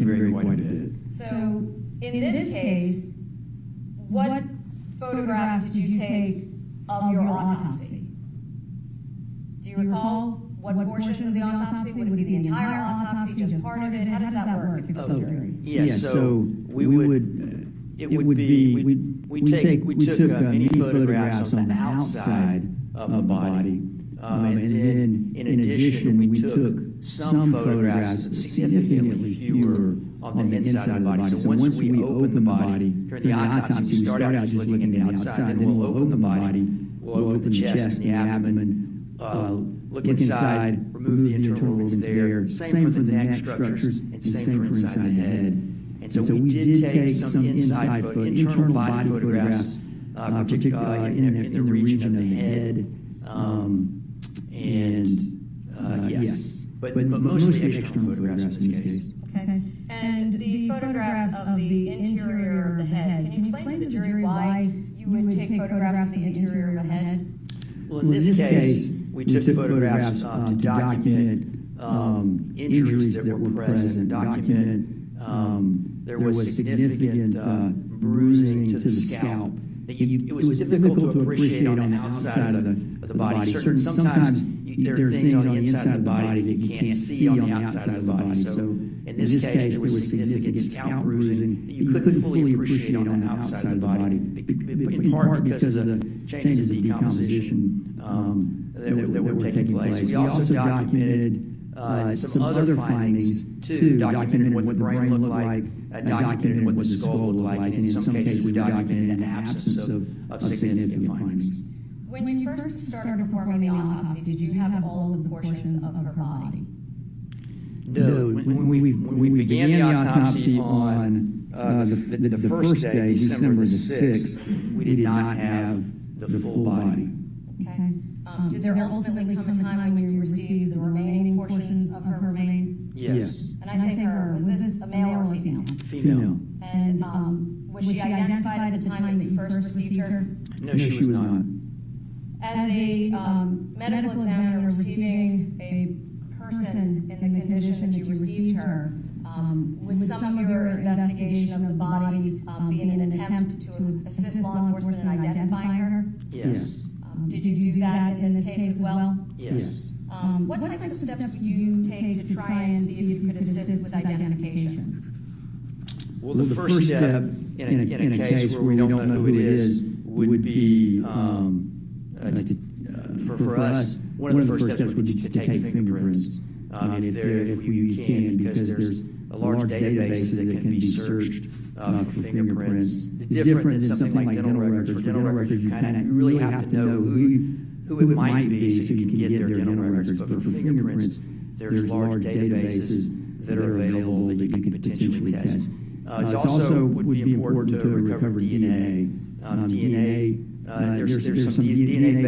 vary quite a bit. So, in this case, what photographs did you take of your autopsy? Do you recall what portions of the autopsy? Would it be the entire autopsy, just part of it? How does that work? Yes, so we took many photographs on the outside of the body, and then in addition we took some photographs, significantly fewer on the inside of the body. So once we open the body during the autopsy, we start out just looking at the outside, and then we'll open the body, we'll open the chest and the abdomen, look inside, remove the internal organs there. Same for the neck structures, and same for inside the head. And so we did take some internal body photographs, particularly in the region of the head, yes, but mostly external photographs in this case. Okay. And the photographs of the interior of the head, can you explain to the jury why you would take photographs of the interior of the head? Well, in this case, we took photographs to document injuries that were present, document there was significant bruising to the scalp. It was difficult to appreciate on the outside of the body. Sometimes there are things on the inside of the body that you can't see on the outside of the body. So in this case, there was significant scalp bruising that you couldn't fully appreciate on the outside of the body, in part because of the changes of decomposition that were taking place. We also documented some other findings, too, documented what the brain looked like, documented what the skull looked like, and in some cases we documented an absence of significant findings. When you first started performing the autopsy, did you have all of the portions of her body? No. When we began the autopsy on the first day, December the 6th, we did not have the full body. Okay. Did there ultimately come a time when you received the remaining portions of her remains? Yes. And I say her, was this a male or a female? Female. And was she identified at the time that you first received her? No, she was not. As a medical examiner receiving a person in the condition that you received her, would some of your investigation of the body be in an attempt to assist law enforcement in identifying her? Yes. Did you do that in this case as well? Yes. What types of steps do you take to try and see if you could assist with identification? Well, the first step in a case where we don't know who it is would be, for us, one of the first steps would be to take fingerprints, if we can, because there's a large database that can be searched for fingerprints. It's different than something like dental records. For dental records, you really have to know who it might be so you can get their dental records. But for fingerprints, there's large databases that are available that you can potentially test. It also would be important to recover DNA. There's some DNA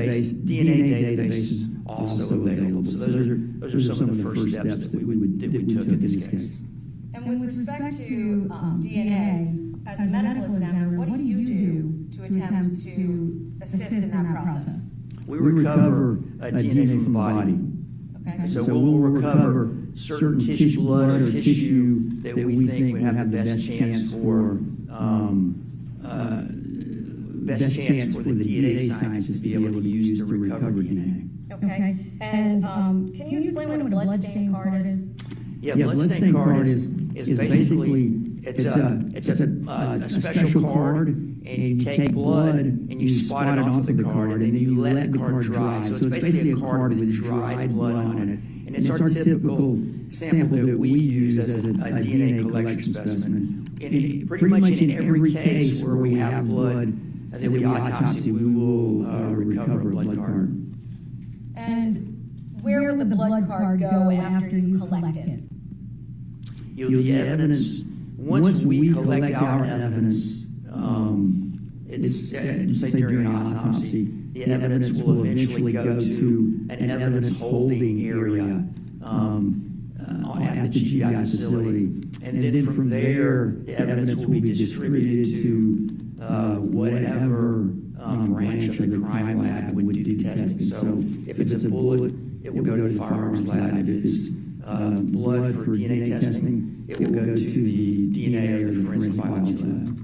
databases also available. So those are some of the first steps that we took in this case. And with respect to DNA, as a medical examiner, what do you do to attempt to assist in that process? We recover DNA from the body. Okay. So we'll recover certain tissue, blood or tissue that we think would have the best chance for the DNA scientists to be able to use to recover DNA. Okay. And can you explain what a blood stain card is? Yeah, blood stain card is basically it's a special card, and you take blood and you spot it onto the card, and then you let the card dry. So it's basically a card with dried blood on it, and it's our typical sample that we use as a DNA collection specimen. Pretty much in every case where we have blood that we autopsy, we will recover a blood card. And where would the blood card go after you collect it? The evidence, once we collect our evidence, it's say during autopsy, the evidence will eventually go to an evidence holding area at the GI facility, and then from there, the evidence will be distributed to whatever branch of the crime lab would do testing. So if it's a bullet, it will go to the firearms lab. If it's blood for DNA testing, it will go to the DNA or the forensic biology lab.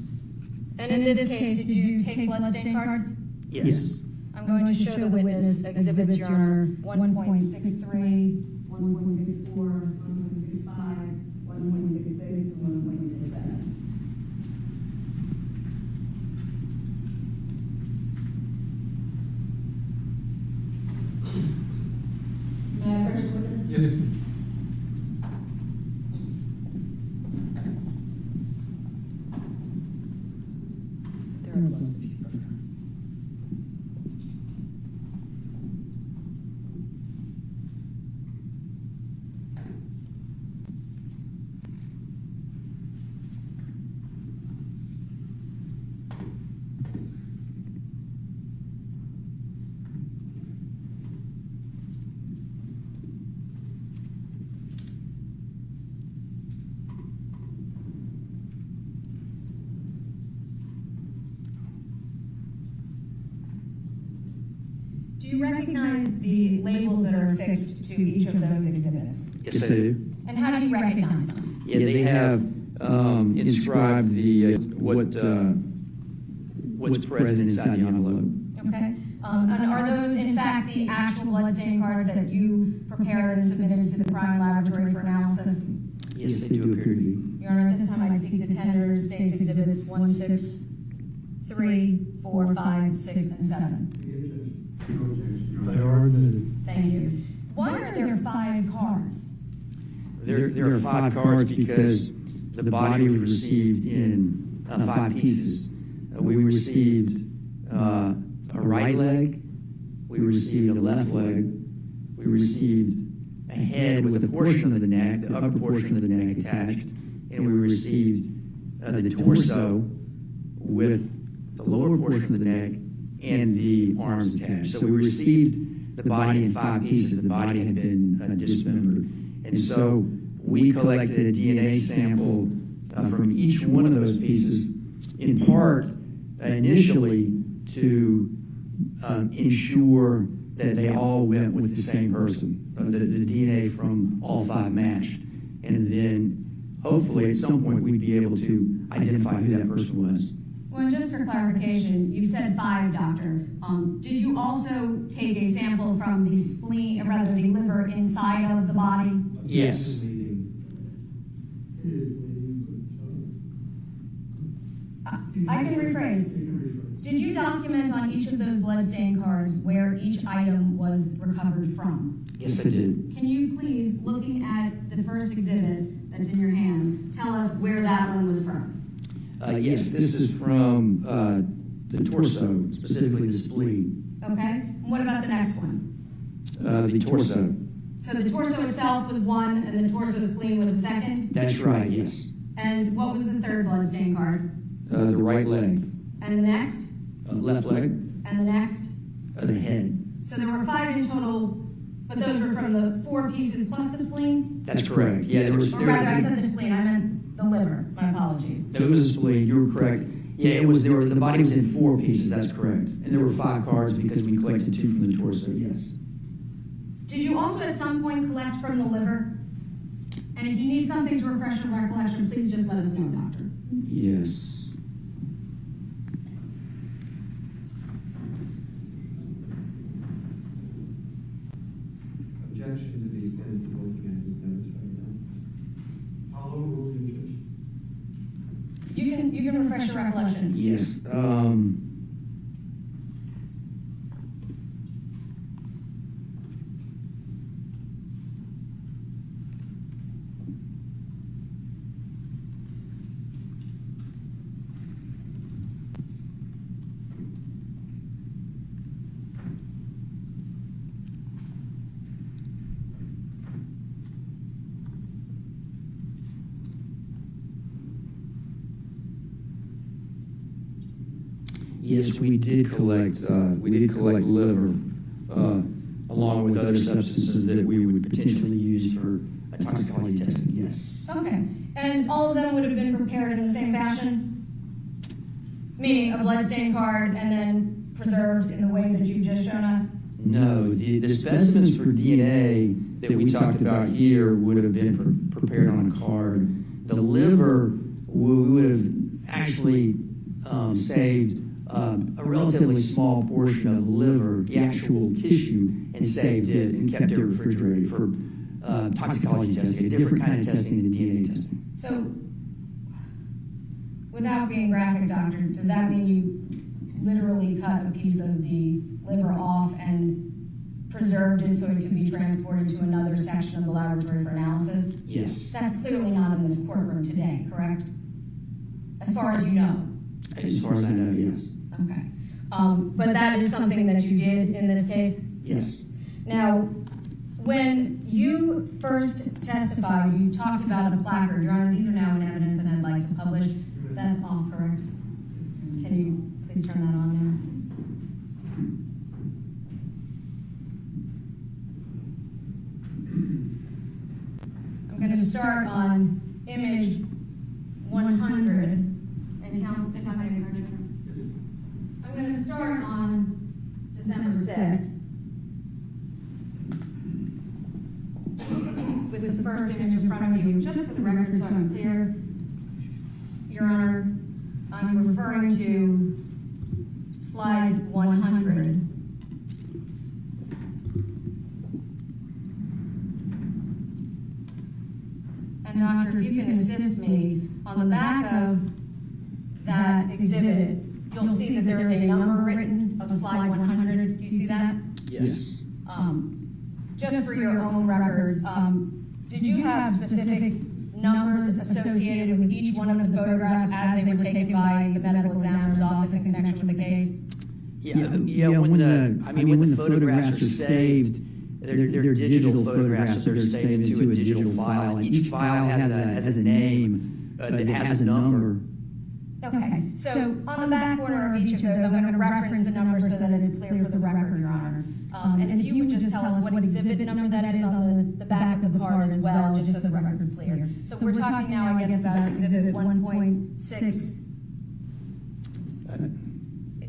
And in this case, did you take bloodstain cards? Yes. I'm going to show the witness exhibits, Your Honor, 1.63, 1.64, 1.65, 1.66, and 1.67. May I first witness? Yes. There are bloods. Do you recognize the labels that are affixed to each of those exhibits? Yes, I do. And how do you recognize them? Yeah, they have inscribed the what's present inside the envelope. Okay. And are those, in fact, the actual bloodstain cards that you prepared and submitted to the crime laboratory for analysis? Yes, they do appear to be. Your Honor, at this time, I'd seek to tender State's Exhibits 1, 6, 3, 4, 5, 6, and 7. They are admitted. Thank you. Why are there 5 cards? There are 5 cards because the body was received in 5 pieces. We received a right leg, we received a left leg, we received a head with a portion of the neck, the upper portion of the neck attached, and we received the torso with the lower portion of the neck and the arms attached. So we received the body in 5 pieces. The body had been dismembered. And so we collected a DNA sample from each one of those pieces, in part initially to ensure that they all went with the same person, the DNA from all 5 matched. And then hopefully at some point we'd be able to identify who that person was. Well, just for clarification, you said 5, Doctor. Did you also take a sample from the spleen, or rather the liver inside of the body? Yes. I can rephrase. Did you document on each of those bloodstain cards where each item was recovered from? Yes, I did. Can you please, looking at the first exhibit that's in your hand, tell us where that one was from? Yes, this is from the torso, specifically the spleen. Okay. And what about the next one? The torso. So the torso itself was one, and the torso spleen was the second? That's right, yes. And what was the third bloodstain card? The right leg. And the next? Left leg. And the next? The head. So there were 5 in total, but those were from the 4 pieces plus the spleen? That's correct. Yeah, Or rather, I said the spleen, I meant the liver. My apologies. It was a spleen, you were correct. Yeah, it was. The body was in 4 pieces, that's correct. And there were 5 cards because we collected 2 from the torso, yes. Did you also at some point collect from the liver? And if you need something to refresh your recollection, please just let us know, Doctor. Yes. Objection to the extent the litigant is satisfied. How long will the objection? You can refresh your recollection. Yes. Yes, we did collect liver, along with other substances that we would potentially use for toxicology testing, yes. Okay. And all of them would have been prepared in the same fashion? Meaning a bloodstain card and then preserved in the way that you've just shown us? No, the specimens for DNA that we talked about here would have been prepared on a card. The liver, we would have actually saved a relatively small portion of the liver, the actual tissue, and saved it and kept it refrigerated for toxicology testing, a different kind of testing than DNA testing. So, without being graphic, doctor, does that mean you literally cut a piece of the liver off and preserved it so it could be transported to another section of the laboratory for analysis? Yes. That's clearly not in this courtroom today, correct? As far as you know? As far as I know, yes. Okay. But that is something that you did in this case? Yes. Now, when you first testified, you talked about a placard. Your Honor, these are now in evidence and I'd like to publish. That's off, correct? Can you please turn that on now? I'm going to start on image 100 and count if I may. I'm going to start on December 6th with the first image in front of you, just for the record so I'm clear. Your Honor, I'm referring to slide 100. And Doctor, if you can assist me, on the back of that exhibit, you'll see that there is a number written of slide 100. Do you see that? Yes. Just for your own records, did you have specific numbers associated with each one of the photographs as they were taken by the medical examiner's office in connection with the case? Yeah. When the photographs are saved, they're digital photographs, so they're saved into a digital file, and each file has a name that has a number. Okay, so on the back corner of each of those, I'm going to reference the number so that it's clear for the record, Your Honor. And if you would just tell us what exhibit number that is on the back of the card as well, just so the record's clear. So we're talking now, I guess, about exhibit 1.6.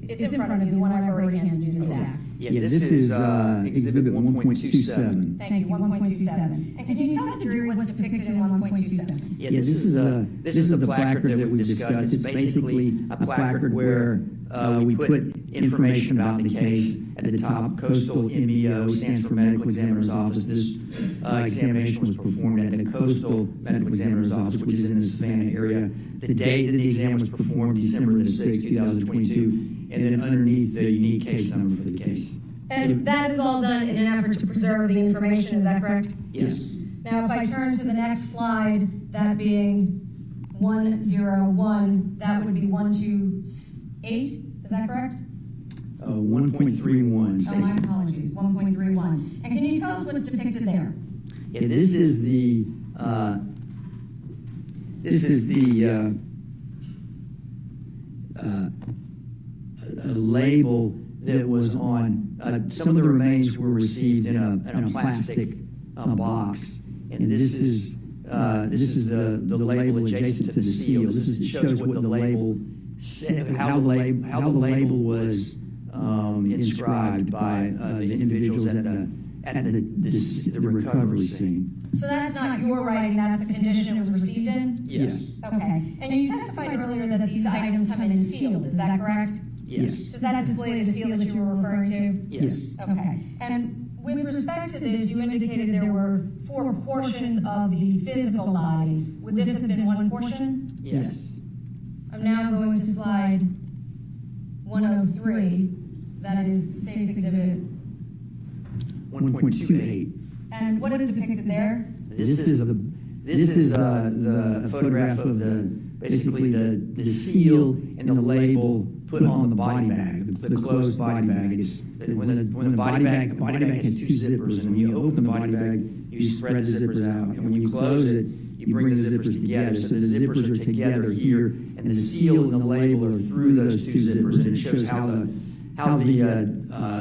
It's in front of you, the one I've already handed you, the stack. Yeah, this is exhibit 1.27. Thank you, 1.27. And can you tell the jury what's depicted in 1.27? Yeah, this is the placard that we discussed. It's basically a placard where we put information about the case at the top. Coastal MBO stands for Medical Examiner's Office. This examination was performed at the Coastal Medical Examiner's Office, which is in the Savannah area. The date that the exam was performed, December the 6th, 2022, and then underneath the unique case number for the case. And that is all done in an effort to preserve the information, is that correct? Yes. Now, if I turn to the next slide, that being 101, that would be 128, is that correct? 1.31. Oh, my apologies, 1.31. And can you tell us what's depicted there? Yeah, this is the a label that was on some of the remains were received in a plastic box, and this is the label adjacent to the seal. This shows what the label said, how the label was inscribed by the individuals at the recovery scene. So that's not your writing, that's the condition it was received in? Yes. Okay. And you testified earlier that these items come in sealed, is that correct? Yes. Does that display the seal that you were referring to? Yes. Okay. And with respect to this, you indicated there were 4 portions of the physical body. Would this have been one portion? Yes. I'm now going to slide 103. That is State's Exhibit. 1.28. And what is depicted there? This is the photograph of basically the seal and the label put on the body bag, the closed body bag. It's when the body bag has 2 zippers, and when you open the body bag, you spread the zippers out, and when you close it, you bring the zippers together. So the zippers are together here, and the seal and the label are through those 2 zippers, and it shows how the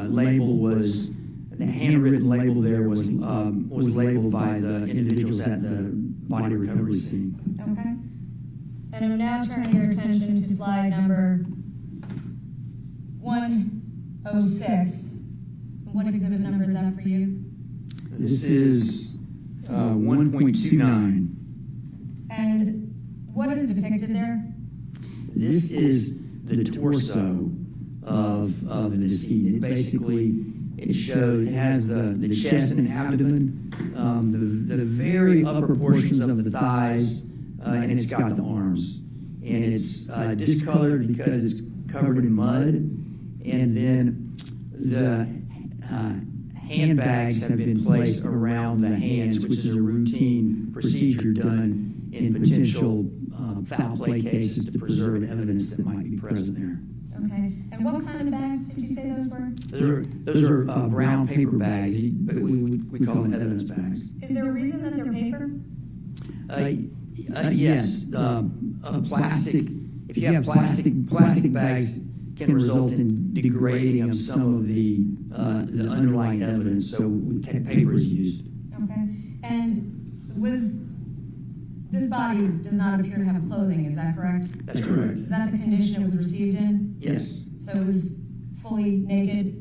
label was. The handwritten label there was labeled by the individuals at the body recovery scene. Okay. And I'm now turning your attention to slide number 106. What exhibit number is that for you? This is 1.29. And what is depicted there? This is the torso of the decedent. Basically, it has the chest and abdomen, the very upper portions of the thighs, and it's got the arms. And it's discolored because it's covered in mud. And then the handbags have been placed around the hands, which is a routine procedure done in potential foul play cases to preserve evidence that might be present there. Okay. And what kind of bags did you say those were? Those are brown paper bags, but we call them evidence bags. Is there a reason that they're paper? Yes. Plastic. If you have plastic bags, can result in degrading of some of the underlying evidence. So paper is used. Okay. And this body does not appear to have clothing, is that correct? That's correct. Is that the condition it was received in? Yes. So it was fully naked?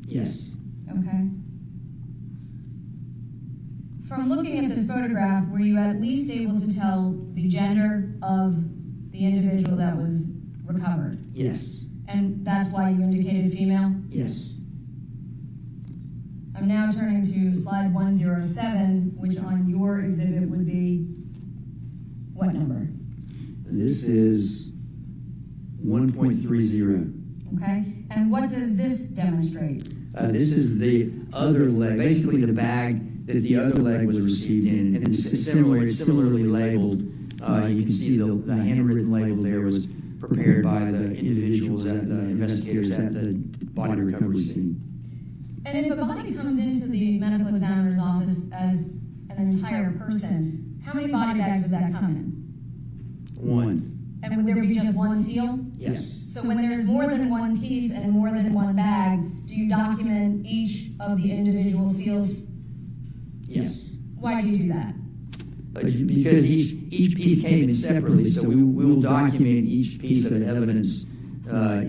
Yes. Okay. From looking at this photograph, were you at least able to tell the gender of the individual that was recovered? Yes. And that's why you indicated female? Yes. I'm now turning to slide 107, which on your exhibit would be what number? This is 1.30. Okay. And what does this demonstrate? This is the other leg, basically the bag that the other leg was received in, and it's similarly labeled. You can see the handwritten label there was prepared by the individuals, the investigators at the body recovery scene. And if a body comes into the medical examiner's office as an entire person, how many body bags would that come in? One. And would there be just one seal? Yes. So when there's more than one piece and more than one bag, do you document each of the individual seals? Yes. Why do you do that? Because each piece came in separately, so we will document each piece of evidence,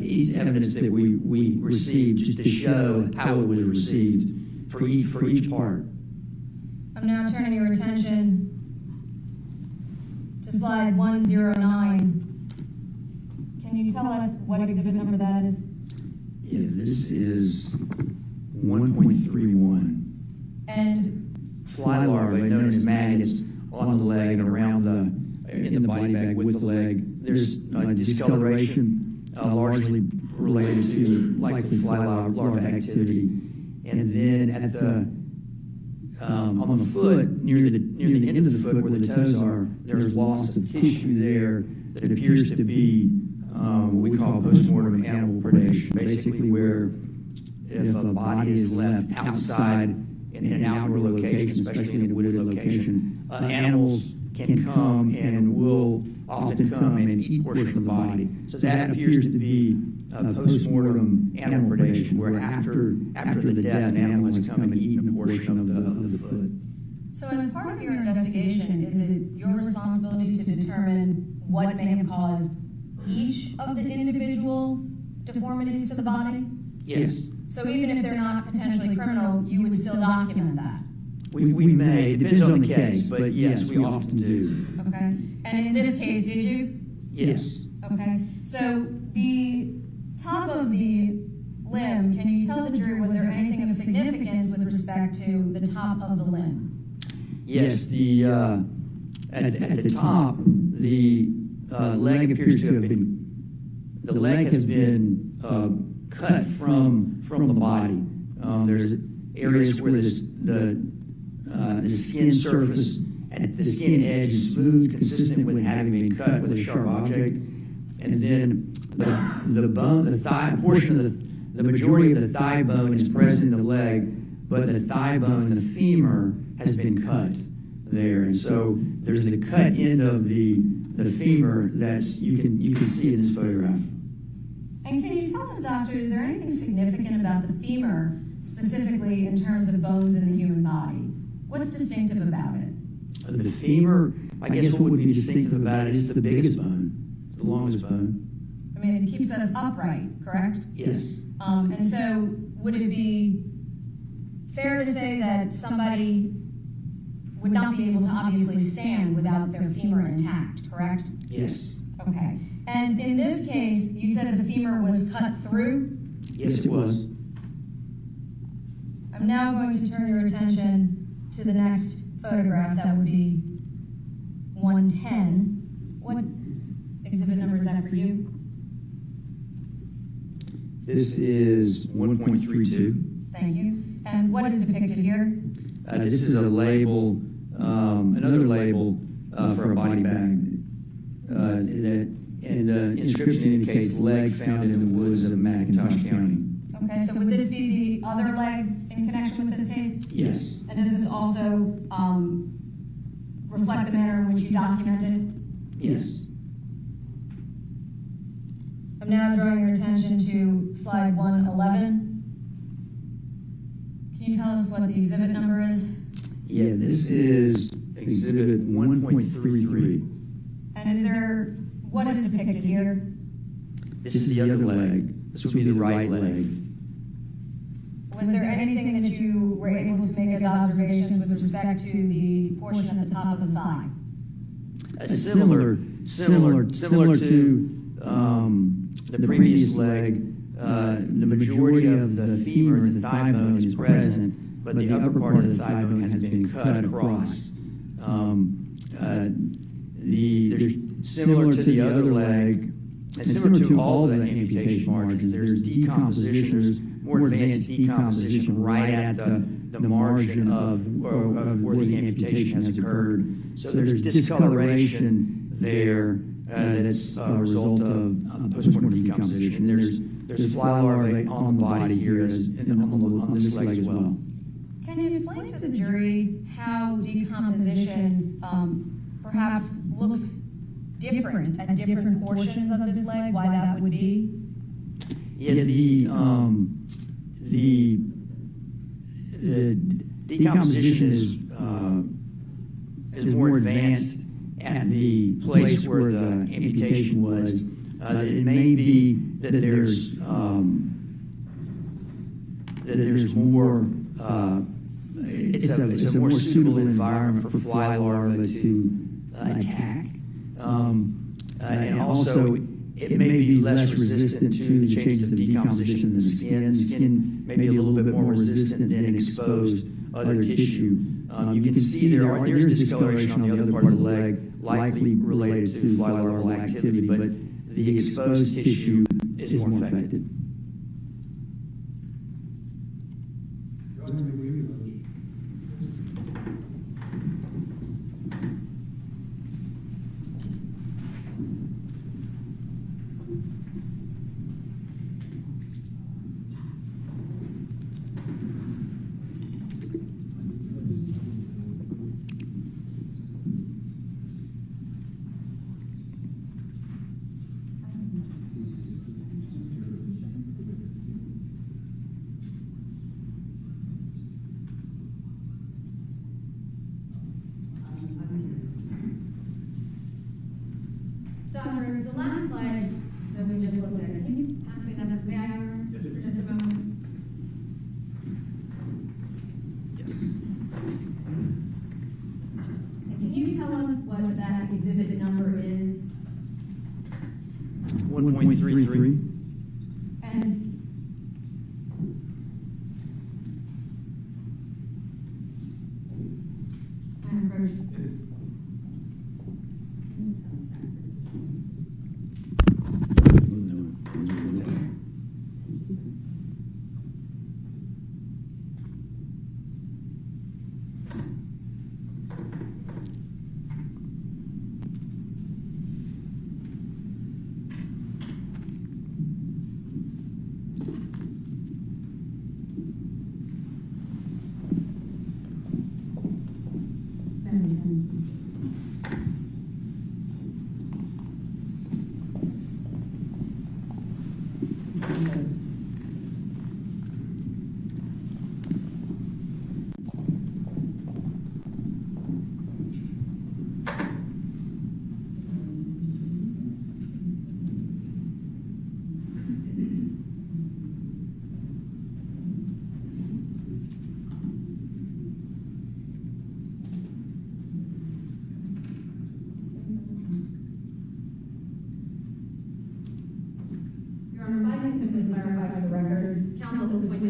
each evidence that we received, just to show how it was received for each part. I'm now turning your attention to slide 109. Can you tell us what exhibit number that is? Yeah, this is 1.31. And Fly larvae, known as maggots, on the leg and around in the body bag with the leg. There's discoloration, largely related to likely fly larva activity. And then at on the foot, near the end of the foot where the toes are, there's loss of tissue there that appears to be what we call postmortem animal predation. Basically, where if a body is left outside in an outdoor location, especially in a wooded location, animals can come and will often come and eat portion of the body. So that appears to be a post-mortem animal predation, where after the death, an animal has come and eaten a portion of the foot. so as part of your investigation, is it your responsibility to determine what may have caused each of the individual deformities to the body? Yes. So even if they're not potentially criminal, you would still document that? We may. It depends on the case, but yes, we often do. Okay. And in this case, did you? Yes. Okay. So the top of the limb, can you tell the jury, was there anything of significance with respect to the top of the limb? Yes, at the top, the leg appears to have been, the leg has been cut from the body. There's areas where the skin surface at the skin edge is smooth, consistent with having been cut with a sharp object. And then the bone, the thigh portion of the majority of the thigh bone is present in the leg, but the thigh bone, the femur, has been cut there. And so there's the cut end of the femur that's you can see in this photograph. And can you tell us, doctor, is there anything significant about the femur, specifically in terms of bones in the human body? What's distinctive about it? The femur, I guess what would be distinctive about it is the biggest bone, the longest bone. I mean, it keeps us upright, correct? Yes. And so would it be fair to say that somebody would not be able to obviously stand without their femur intact, correct? Yes. Okay. And in this case, you said the femur was cut through? Yes, it was. I'm now going to turn your attention to the next photograph. That would be 110. What exhibit number is that for you? This is 1.32. Thank you. And what is depicted here? This is a label, another label for a body bag. And the inscription indicates leg found in the woods of McIntyre County. Okay, so would this be the other leg in connection with this case? Yes. And does this also reflect the manner in which you documented? Yes. I'm now drawing your attention to slide 111. Can you tell us what the exhibit number is? Yeah, this is exhibit 1.33. And is there, what is depicted here? This is the other leg. This would be the right leg. Was there anything that you were able to make as observations with respect to the portion at the top of the thigh? Similar to the previous leg, the majority of the femur and the thigh bone is present, but the upper part of the thigh bone has been cut across. There's similar to the other leg, and similar to all the amputation margins, there's decomposition, there's more advanced decomposition right at the margin of where the amputation has occurred. So there's discoloration there that's a result of postmortem decomposition. There's fly larvae on the body here, on this leg as well. Can you explain to the jury how decomposition perhaps looks different at different portions of this leg, why that would be? Yeah, the decomposition is more advanced at the place where the amputation was. It may be that there's more. It's a more suitable environment for fly larvae to attack, and also it may be less resistant to the changes of decomposition in the skin. The skin may be a little bit more resistant than exposed other tissue. You can see there's discoloration on the other part of the leg, likely related to fly larval activity, but the exposed tissue is more affected. Doctor, the last slide that we just looked at, can you pass me that? May I for just a moment? Yes. And can you tell us what that exhibit number is? 1.33. And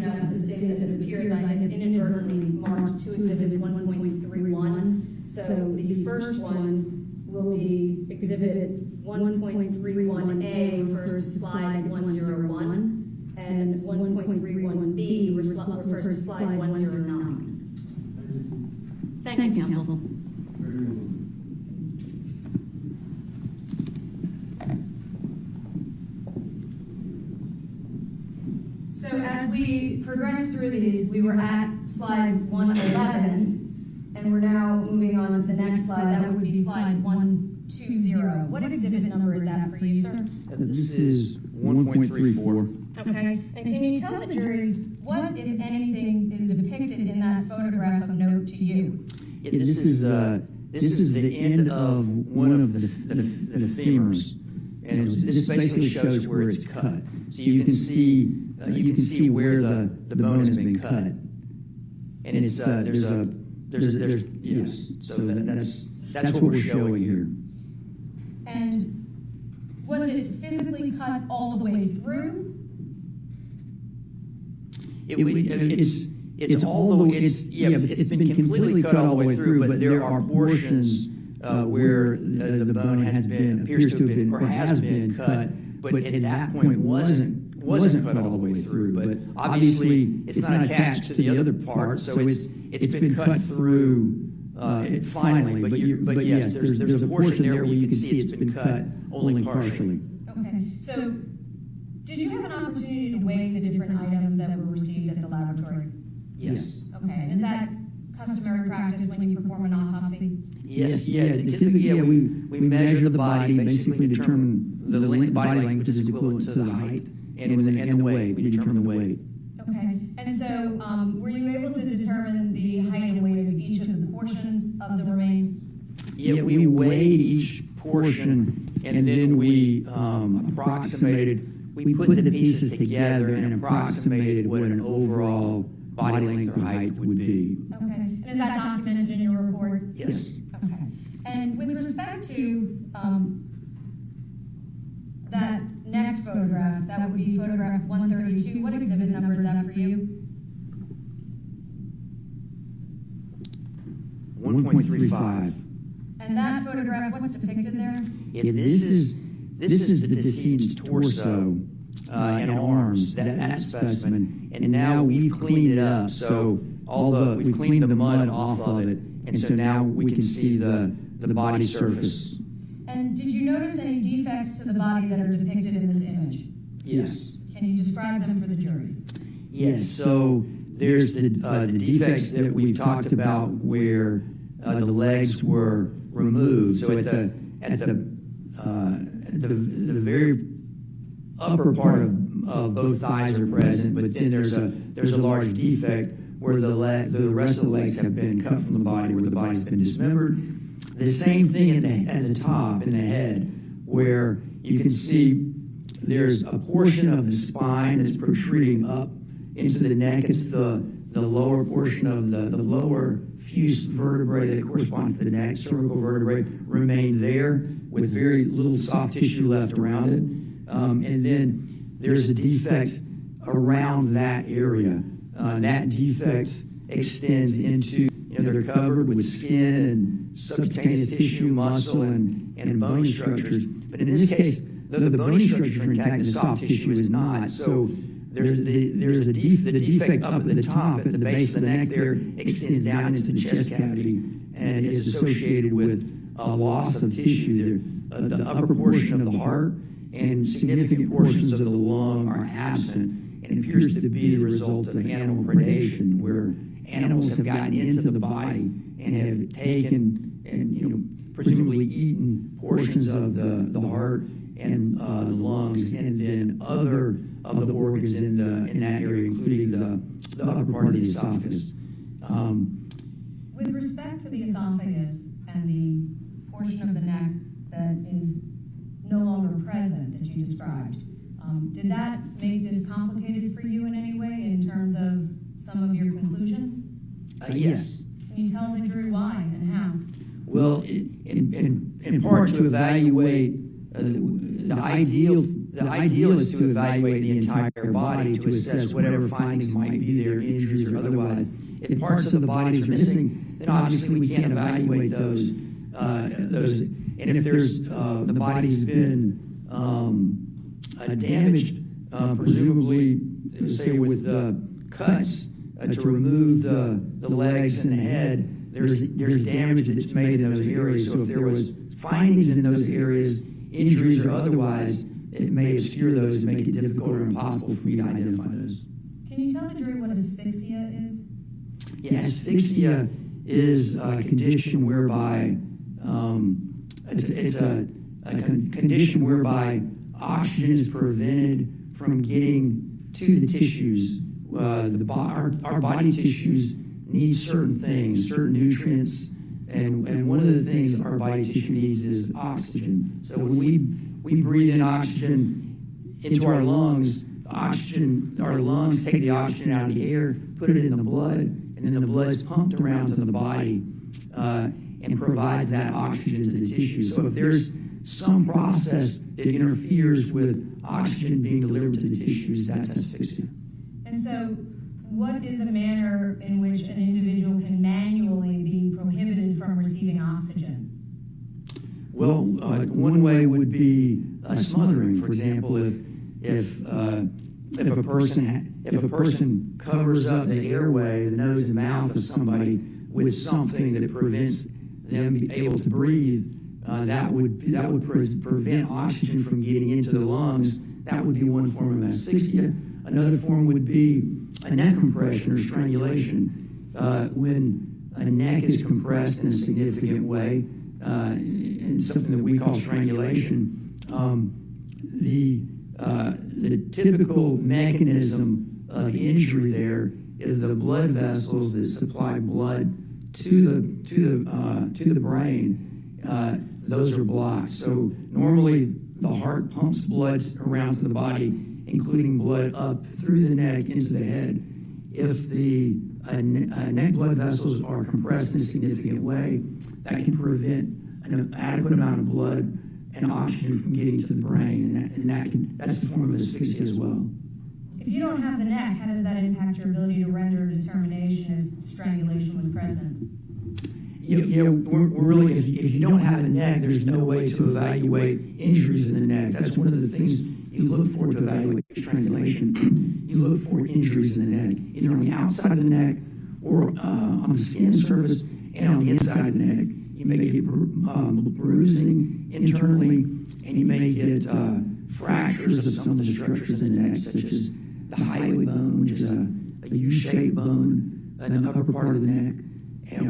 pointed out to the state that it appears I had inadvertently marked two exhibits 1.31. So the first one will be exhibit 1.31A refers to slide 101, and 1.31B refers to slide 109. Thank you, Counsel. Very well. So as we progressed through these, we were at slide 111, and we're now moving on to the next slide. That would be slide 120. What exhibit number is that for you, sir? This is 1.34. Okay. And can you tell the jury what, if anything, is depicted in that photograph of note to you? Yeah, this is the end of one of the femurs, and this basically shows where it's cut. So you can see where the bone has been cut, and it's there's yes. So that's what we're showing here. And was it physically cut all the way through? It's all the way. It's been completely cut all the way through, but there are portions where the bone appears to have been or has been cut, but at that point wasn't cut all the way through. But obviously, it's not attached to the other part, so it's been cut through finally. But yes, there's a portion there where you can see it's been cut only partially. Okay. So, did you have an opportunity to weigh the different items that were received at the laboratory? Yes. Okay. And is that customary practice when you perform an autopsy? Yes. Yeah. Typically, we measure the body, basically determine the body length, which is equivalent to the height, and the weight. We determine the weight. Okay. And so, were you able to determine the height and weight of each of the portions of the remains? Yeah, we weighed each portion, and then we approximated. We put the pieces together and approximated what an overall body length or height would be. Okay. And is that documented in your report? Yes. Okay. And with respect to that next photograph, that would be photograph 132. What exhibit number is that for you? 1.35. And that photograph, what's depicted there? Yeah, this is the decedent's torso and arms, that specimen, and now we've cleaned it up. So we've cleaned the mud off of it, and so now we can see the body surface. And did you notice any defects to the body that are depicted in this image? Yes. Can you describe them for the jury? Yes. So there's the defects that we've talked about where the legs were removed. So at the very upper part of both thighs are present, but then there's a large defect where the rest of the legs have been cut from the body, where the body's been dismembered. The same thing at the top in the head, where you can see there's a portion of the spine that's protruding up into the neck. It's the lower portion of the lower fused vertebrae that corresponds to the neck, cervical vertebrae, remain there with very little soft tissue left around it. And then there's a defect around that area. That defect extends into, they're covered with skin and subcutaneous tissue, muscle, and bony structures. But in this case, the bony structures are intact, the soft tissue is not. So there's the defect up at the top, at the base of the neck there, extends down into the chest cavity and is associated with a loss of tissue there. The upper portion of the heart and significant portions of the lung are absent, and it appears to be the result of animal predation, where animals have gotten into the body and have taken and presumably eaten portions of the heart and the lungs, and then other of the organs in that area, including the upper part of the esophagus. With respect to the esophagus and the portion of the neck that is no longer present that you described, did that make this complicated for you in any way in terms of some of your conclusions? Yes. Can you tell the jury why and how? Well, in part to evaluate the ideal the ideal is to evaluate the entire body to assess whatever findings might be there, injuries or otherwise. If parts of the bodies are missing, then obviously we can't evaluate those. And if there's the body's been damaged, presumably, say with cuts to remove the legs and the head, there's damage that's made in those areas. So if there was findings in those areas, injuries or otherwise, it may obscure those and make it difficult or impossible for me to identify those. Can you tell the jury what asphyxia is? Yeah, asphyxia is a condition whereby it's a condition whereby oxygen is prevented from getting to the tissues. Our body tissues need certain things, certain nutrients, and one of the things our body tissue needs is oxygen. So when we breathe in oxygen into our lungs, our lungs take the oxygen out of the air, put it in the blood, and then the blood's pumped around to the body and provides that oxygen to the tissue. So if there's some process that interferes with oxygen being delivered to the tissues, that's asphyxia. And so, what is a manner in which an individual can manually be prohibited from receiving oxygen? Well, one way would be smothering. For example, if a person covers up the airway, the nose and mouth of somebody with something that prevents them being able to breathe, that would prevent oxygen from getting into the lungs. That would be one form of asphyxia. Another form would be a neck compression or strangulation. When a neck is compressed in a significant way, and something that we call strangulation, the typical mechanism of injury there is the blood vessels that supply blood to the brain. Those are blocked. So normally the heart pumps blood around to the body, including blood up through the neck into the head. If the neck blood vessels are compressed in a significant way, that can prevent an adequate amount of blood and oxygen from getting to the brain, and that's the form of asphyxia as well. If you don't have the neck, how does that impact your ability to render a determination if strangulation was present? Really, if you don't have a neck, there's no way to evaluate injuries in the neck. That's one of the things you look for to evaluate strangulation. You look for injuries in the neck, either on the outside of the neck or on the skin surface and on the inside of the neck. You may get bruising internally, and you may get fractures of some of the structures in the neck, such as the highway bone, which is a U-shaped bone in the upper part of the neck,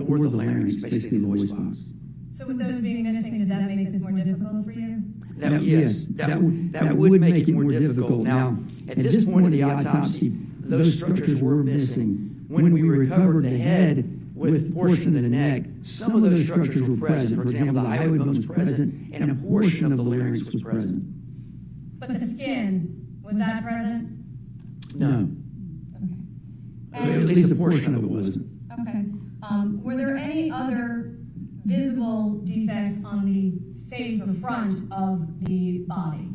or the larynx, basically the voice box. So with those being missing, did that make this more difficult for you? Yes, that would make it more difficult. Now, at this point in the autopsy, those structures were missing. When we recovered the head with a portion of the neck, some of those structures were present. For example, the highway bone was present, and a portion of the larynx was present. But the skin, was that present? No. Okay. At least a portion of it wasn't. Okay. Were there any other visible defects on the face or front of the body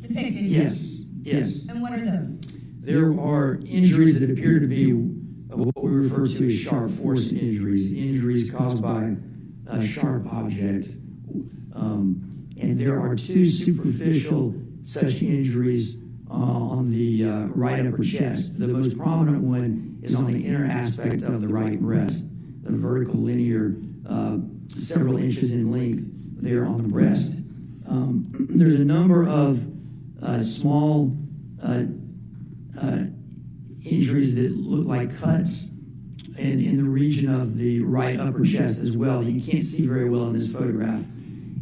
depicted? Yes. And what are those? There are injuries that appear to be what we refer to as sharp force injuries caused by a sharp object. And there are two superficial such injuries on the right upper chest. The most prominent one is on the inner aspect of the right breast, the vertical linear, several inches in length there on the breast. There's a number of small injuries that look like cuts in the region of the right upper chest as well. You can't see very well in this photograph.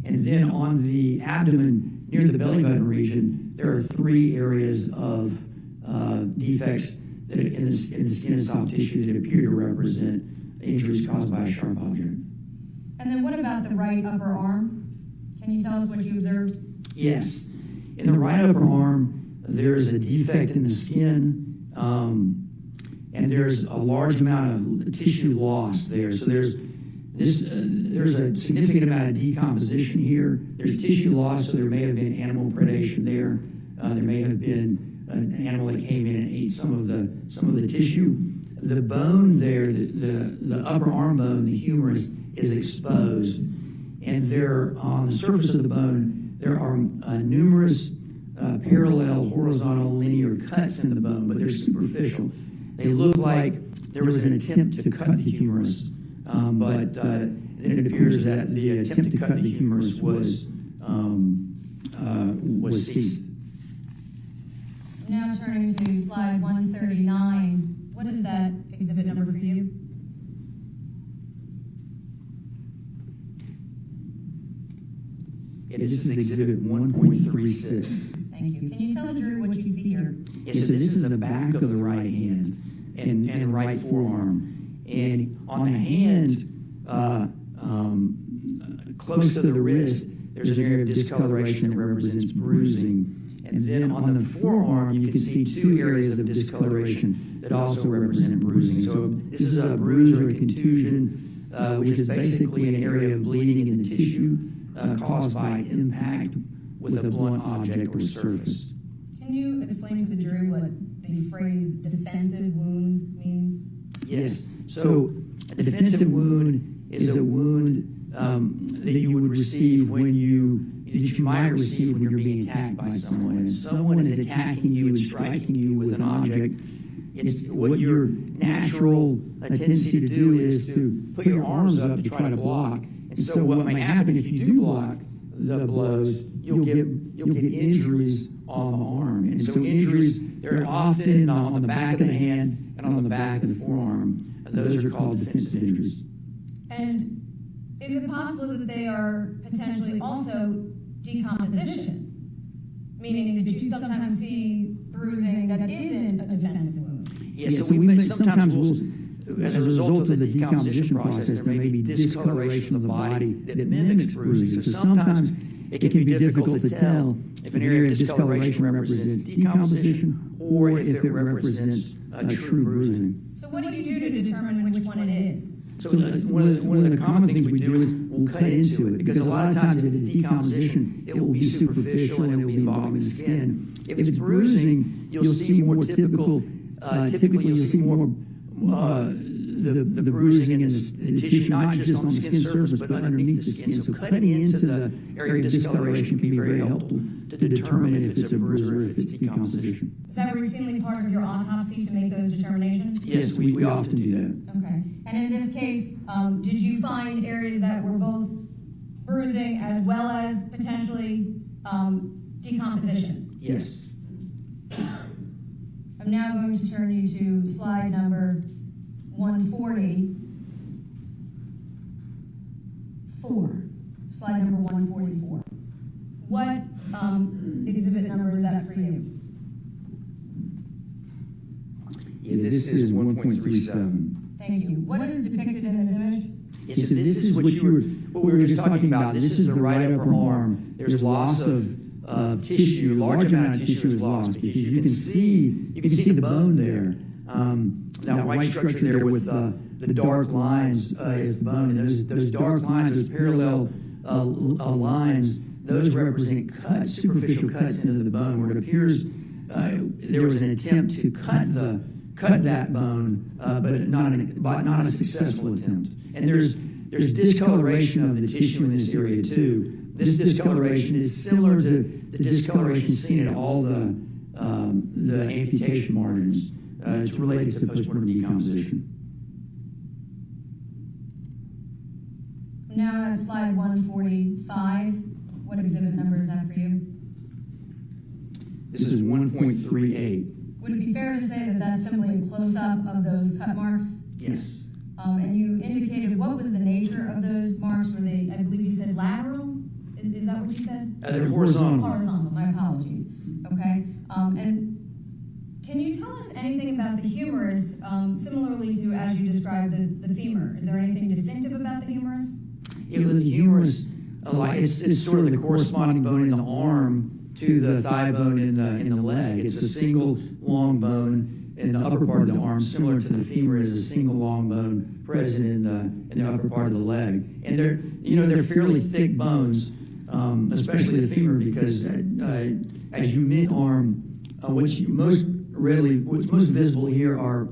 And then on the abdomen, near the belly button region, there are 3 areas of defects that in the skin and soft tissue that appear to represent injuries caused by a sharp object. And then what about the right upper arm? Can you tell us what you observed? Yes. In the right upper arm, there's a defect in the skin, and there's a large amount of tissue loss there. So there's there's a significant amount of decomposition here. There's tissue loss, so there may have been animal predation there. There may have been an animal that came in and ate some of the tissue. The bone there, the upper arm bone, the humerus, is exposed, and there on the surface of the bone there are numerous parallel, horizontal, linear cuts in the bone, but they're superficial. They look like there was an attempt to cut the humerus, but then it appears that the attempt to cut the humerus was ceased. Now turning to slide 139, what is that exhibit number for you? This is exhibit 1.36. Thank you. Can you tell the jury what you see here? Yes, so this is the back of the right hand and right forearm. And on the hand, close to the wrist, there's an area of discoloration that represents bruising. And then on the forearm, you can see two areas of discoloration that also represent bruising. So this is a bruise or a contusion, which is basically an area of bleeding in the tissue caused by impact with a blunt object or surface. Can you explain to the jury what the phrase defensive wounds means? Yes. So a defensive wound is a wound that you would receive that you might receive when you're being attacked by someone. And if someone is attacking you and striking you with an object, it's what your natural tendency to do is to put your arms up to try to block. And so what might happen if you do block the blows, you'll get injuries on the arm. And so injuries, they're often on the back of the hand and on the back of the forearm. And those are called defensive injuries. And is it possible that they are potentially also decomposition? Meaning that you sometimes see bruising that isn't a defensive wound? Yes, so we sometimes will, as a result of the decomposition process, there may be discoloration of the body that mimics bruising. So sometimes it can be difficult to tell if an area of discoloration represents decomposition or if it represents true bruising. So what do you do to determine which one it is? So one of the common things we do is we'll cut into it, because a lot of times if it's decomposition, it will be superficial and it will be involving the skin. If it's bruising, you'll see more typically you'll see more the bruising in the tissue, not just on the skin surface, but underneath the skin. So cutting into the area of discoloration can be very helpful to determine if it's a bruise or if it's decomposition. Is that routinely part of your autopsy to make those determinations? Yes, we often do that. Okay. And in this case, did you find areas that were both bruising as well as potentially decomposition? Yes. I'm now going to turn you to slide number 144. Slide number 144. What exhibit number is that for you? Yeah, this is 1.37. Thank you. What is depicted in this image? Yes, so this is what we were just talking about. This is the right upper arm. There's loss of tissue. A large amount of tissue is lost because you can see the bone there. That white structure there with the dark lines is the bone. And those dark lines, those parallel lines, those represent cuts, superficial cuts into the bone, where it appears there was an attempt to cut that bone, but not a successful attempt. And there's discoloration of the tissue in this area too. This discoloration is similar to the discoloration seen at all the amputation margins. It's related to postmortem decomposition. Now at slide 145, what exhibit number is that for you? This is 1.38. Would it be fair to say that that's simply a close-up of those cut marks? Yes. And you indicated what was the nature of those marks? Were they, I believe you said lateral? Is that what you said? They're horizontal. Horizontal, my apologies. Okay. And can you tell us anything about the humerus, similarly to as you described the femur? Is there anything distinctive about the humerus? Yeah, well, the humerus, it's sort of the corresponding bone in the arm to the thigh bone in the leg. It's a single long bone. in the upper part of the arm, similar to the femur, is a single long bone present in the upper part of the leg. And they're fairly thick bones, especially the femur, because as you mid-arm, what's most visible here are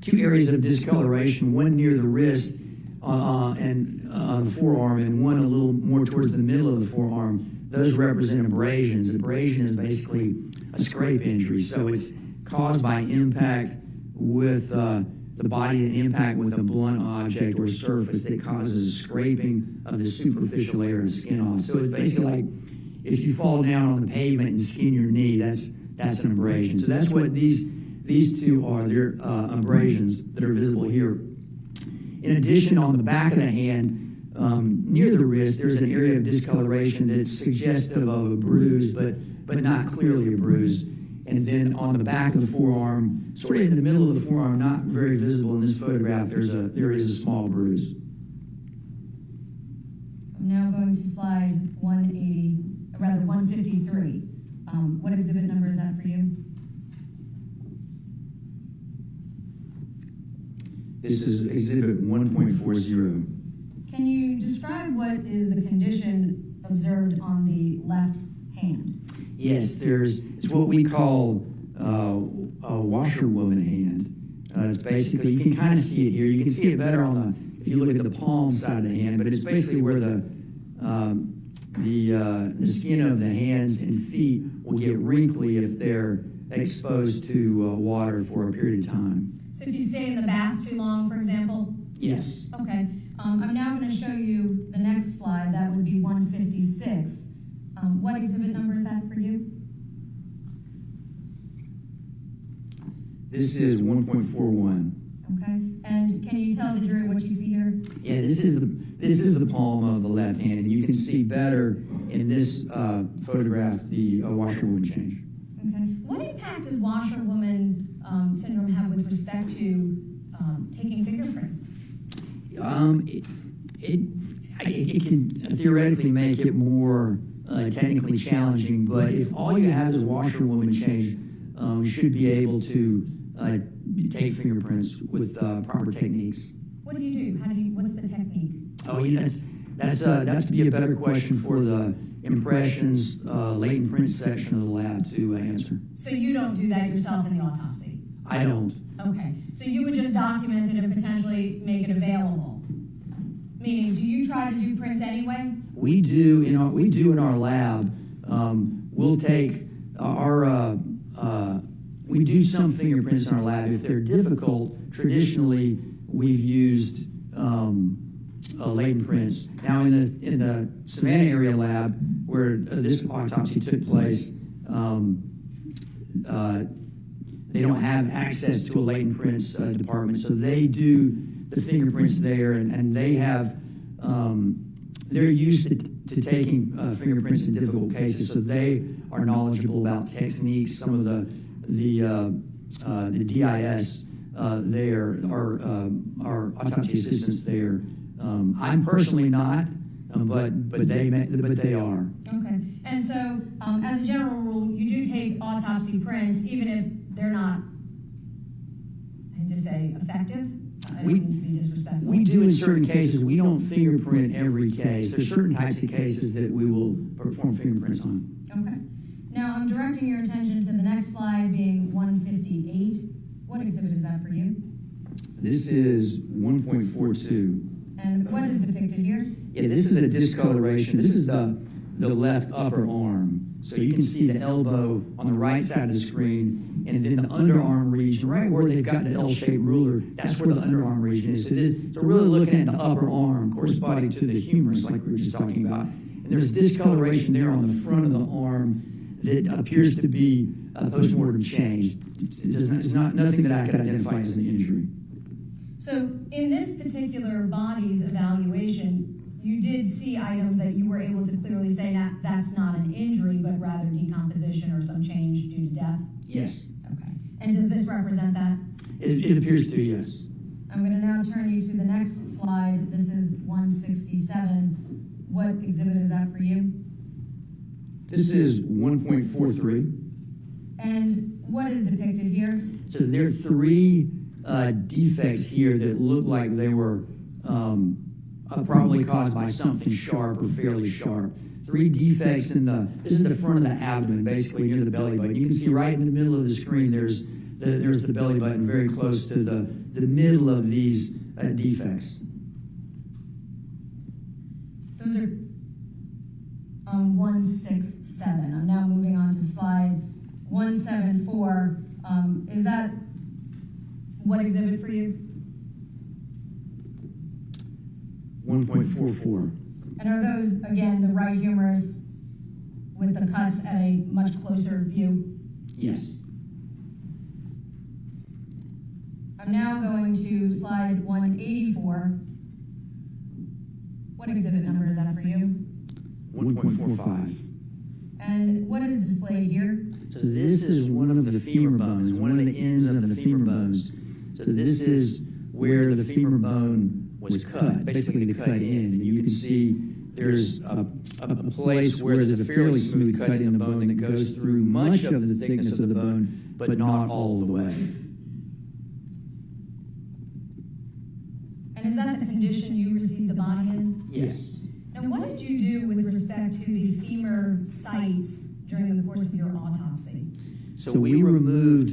two areas of discoloration, one near the wrist and the forearm, and one a little more towards the middle of the forearm. Those represent abrasions. Abrasion is basically a scrape injury, so it's caused by impact with the body and impact with a blunt object or surface that causes scraping of the superficial layer of skin off. So it's basically like if you fall down on the pavement and skin your knee, that's an abrasion. So that's what these two are. They're abrasions that are visible here. In addition, on the back of the hand, near the wrist, there's an area of discoloration that's suggestive of a bruise, but not clearly a bruise. And then on the back of the forearm, sort of in the middle of the forearm, not very visible in this photograph, there is a small bruise. I'm now going to slide 153. What exhibit number is that for you? This is exhibit 1.40. Can you describe what is the condition observed on the left hand? Yes, it's what we call a washerwoman hand. It's basically, you can kind of see it here. You can see it better if you look at the palm side of the hand, but it's basically where the skin of the hands and feet will get wrinkly if they're exposed to water for a period of time. So if you stay in the bath too long, for example? Yes. Okay. I'm now going to show you the next slide. That would be 156. What exhibit number is that for you? This is 1.41. Okay. And can you tell the jury what you see here? Yeah, this is the palm of the left hand, and you can see better in this photograph the washerwoman change. Okay. What impact does washerwoman syndrome have with respect to taking fingerprints? It can theoretically make it more technically challenging, but if all you have is washerwoman change, you should be able to take fingerprints with proper techniques. What do you do? What's the technique? Oh, that's to be a better question for the impressions latent print section of the lab to answer. So you don't do that yourself in the autopsy? I don't. Okay. So you would just document it and potentially make it available? Meaning, do you try to do prints anyway? We do in our lab. We'll take we do some fingerprints in our lab. If they're difficult, traditionally we've used latent prints. Now in the Savannah area lab where this autopsy took place, they don't have access to a latent prints department, so they do the fingerprints there, and they have they're used to taking fingerprints in difficult cases, so they are knowledgeable about techniques. Some of the DIS there, our autopsy assistants there. I'm personally not, but they are. Okay, and so as a general rule, you do take autopsy prints, even if they're not, I hate to say, effective. I don't mean to be disrespectful. We do in certain cases. We don't fingerprint every case. There's certain types of cases that we will perform fingerprints on. Okay. Now I'm directing your attention to the next slide, being 158. What exhibit is that for you? This is 1.42. And what is depicted here? Yeah, this is a discoloration. This is the left upper arm. So you can see the elbow on the right side of the screen, and then the underarm region, right where they've got the L-shaped ruler, that's where the underarm region is. So they're really looking at the upper arm corresponding to the humerus, like we were just talking about. And there's discoloration there on the front of the arm that appears to be post-mortem change. It's not nothing that I could identify as an injury. So in this particular body's evaluation, you did see items that you were able to clearly say that that's not an injury, but rather decomposition or some change due to death? Yes. Okay. And does this represent that? It appears to, yes. I'm going to now turn you to the next slide. This is 167. What exhibit is that for you? This is 1.43. And what is depicted here? So there are three defects here that look like they were probably caused by something sharp or fairly sharp. Three defects this is the front of the abdomen, basically near the belly button. You can see right in the middle of the screen there's the belly button, very close to the middle of these defects. Those are 167. I'm now moving on to slide 174. Is that what exhibit for you? 1.44. And are those, again, the right humerus with the cuts at a much closer view? Yes. I'm now going to slide 184. What exhibit number is that for you? 1.45. And what is displayed here? So this is one of the femur bones, one of the ends of the femur bones. So this is where the femur bone was cut, basically the cut end. And you can see there's a place where there's a fairly smooth cut in the bone that goes through much of the thickness of the bone, but not all the way. And is that the condition you received the body in? Yes. And what did you do with respect to the femur sites during the course of your autopsy? So we removed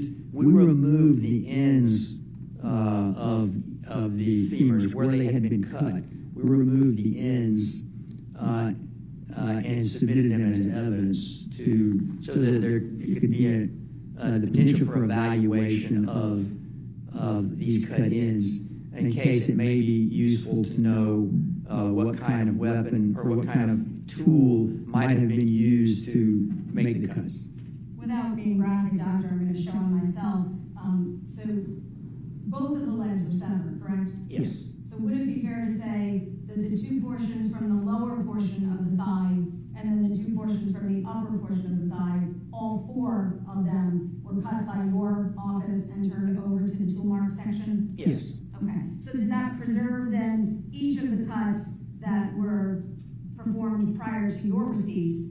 the ends of the femurs where they had been cut. We removed the ends and submitted them as evidence so that there could be the potential for evaluation of these cut ends in case it may be useful to know what kind of weapon or what kind of tool might have been used to make the cuts. Without being graphic, doctor, I'm going to show on myself. So both of the legs were severed, correct? Yes. So would it be fair to say that the two portions from the lower portion of the thigh and then the two portions from the upper portion of the thigh, all four of them were cut by your office and turned over to the tool mark section? Yes. Okay. So did that preserve then each of the cuts that were performed prior to your receipt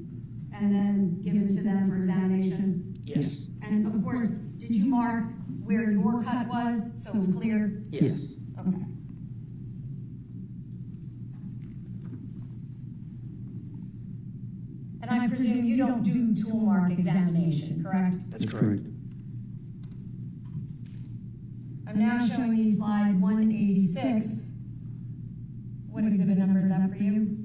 and then given to them for examination? Yes. And of course, did you mark where your cut was so it was clear? Yes. Okay. And I presume you don't do tool mark examination, correct? That's correct. I'm now showing you slide 186. What exhibit number is that for you?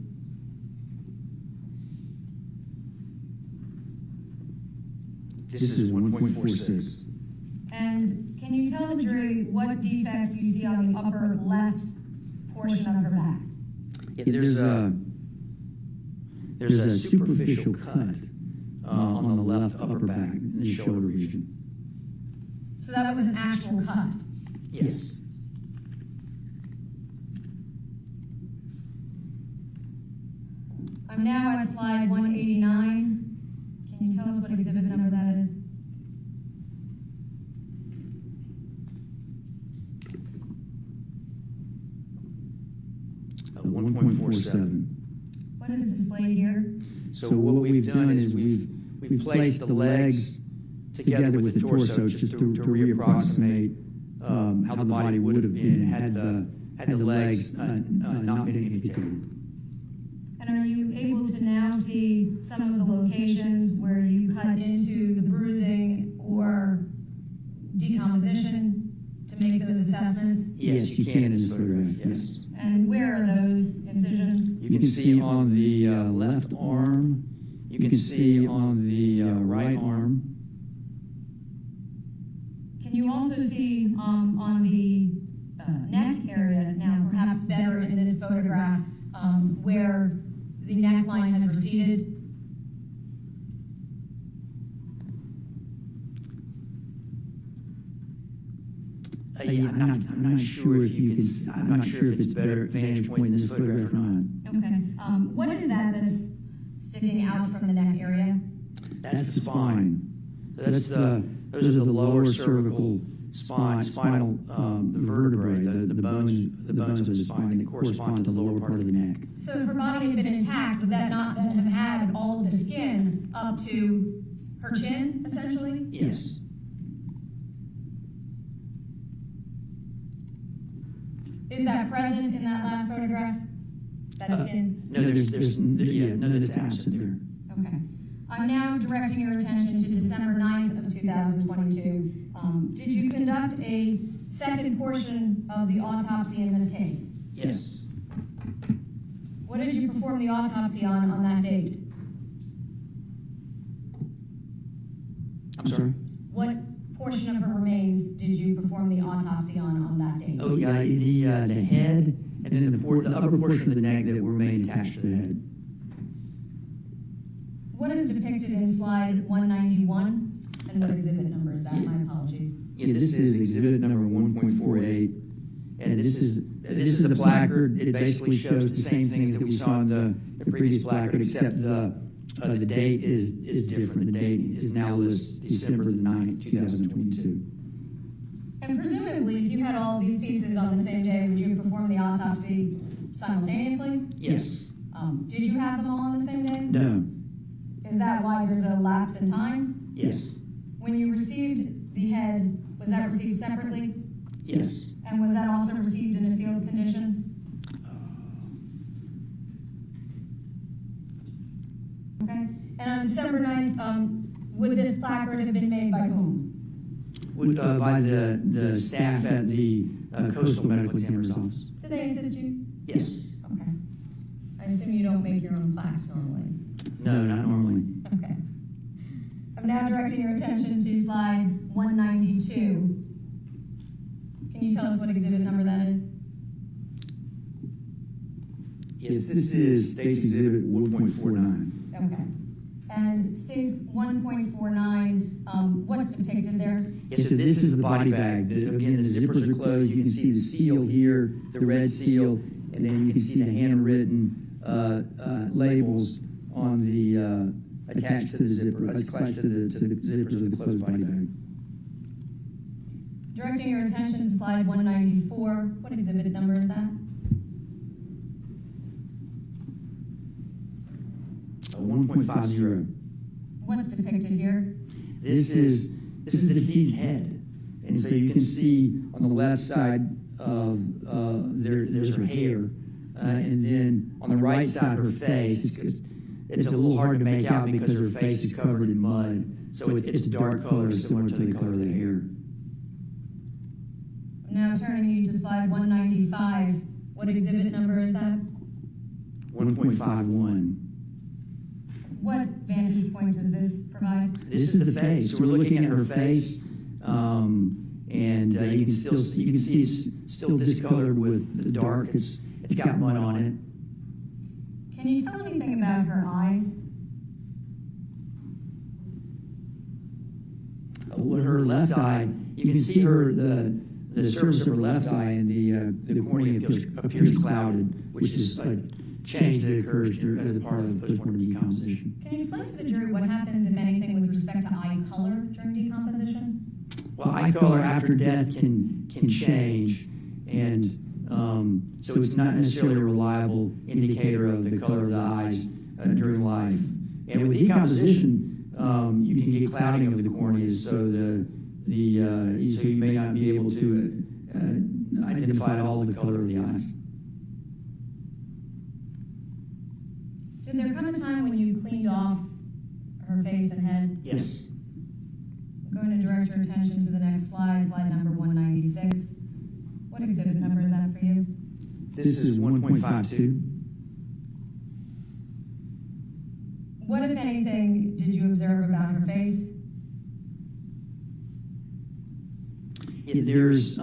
This is 1.46. And can you tell the jury what defects you see on the upper left portion of her back? Yeah, there's a superficial cut on the left upper back in the shoulder region. So that was an actual cut. Yes. I'm now at slide 189. Can you tell us what exhibit number that is? Uh, 1.47. What is displayed here? So what we've done is we've placed the legs together with the torso just to reapproximate how the body would have been had the legs not been amputated. And are you able to now see some of the locations where you cut into the bruising or decomposition to make those assessments? Yes, you can in this photograph, yes. And where are those incisions? You can see on the left arm, you can see on the right arm. Can you also see on the neck area now, perhaps better in this photograph, where the neckline has receded? Yeah, I'm not sure if you can. I'm not sure if it's a better vantage point in this photograph or not. Okay. What is that that's sticking out from the neck area? That's the spine. Those are the lower cervical spinal the vertebrae, the bones of the spine that correspond to the lower part of the neck. So if her body had been intact, would that not then have had all of the skin up to her chin, essentially? Yes. Is that present in that last photograph? That's in? No, no, that's absent there. Okay. I'm now directing your attention to December 9th of 2022. Did you conduct a second portion of the autopsy in this case? Yes. What did you perform the autopsy on that date? I'm sorry? What portion of her remains did you perform the autopsy on that date? Oh, yeah, the head, and then the upper portion of the neck that remained attached to the head. What is depicted in slide 191? And what exhibit number is that? My apologies. Yeah, this is exhibit number 1.48, and this is the placard. It basically shows the same things that we saw in the previous placard, except the date is different. The date is now lists December the 9th, 2022. And presumably, if you had all of these pieces on the same day, would you perform the autopsy simultaneously? Yes. Did you have them all on the same day? No. Is that why there's a lapse in time? Yes. When you received the head, was that received separately? Yes. And was that also received in a sealed condition? Okay. And on December 9th, would this placard have been made by whom? By the staff at the Coastal Medical Examiner's Office. Did they assist you? Yes. Okay. I assume you don't make your own plaques normally. No, not normally. Okay. I'm now directing your attention to slide 192. Can you tell us what exhibit number that is? Yes, this is State's Exhibit 1.49. Okay. And states 1.49, what's depicted there? Yes, so this is the body bag. Again, the zippers are closed. You can see the seal here, the red seal, and then you can see the handwritten labels on the attached to the zipper, attached to the zippers of the closed body bag. Directing your attention to slide 194, what exhibit number is that? 1.50. What's depicted here? This is the deceased's head, and so you can see on the left side of there's her hair, and then on the right side her face. It's a little hard to make out because her face is covered in mud, so it's a dark color similar to the color of the hair. I'm now turning you to slide 195. What exhibit number is that? 1.51. What vantage point does this provide? This is the face. So we're looking at her face, and you can see it's still discolored with the dark. It's got mud on it. Can you tell anything about her eyes? With her left eye, you can see the surface of her left eye, and the cornea appears clouded, which is a change that occurs as a part of postmortem decomposition. Can you explain to the jury what happens, if anything, with respect to eye color during decomposition? Well, eye color after death can change, and so it's not necessarily a reliable indicator of the color of the eyes during life. And with decomposition, you can get clouding of the corneas, so so you may not be able to identify all the color of the eyes. Did there come a time when you cleaned off her face and head? Yes. I'm going to direct your attention to the next slide, slide number 196. What exhibit number is that for you? This is 1.52. What, if anything, did you observe about her face? There's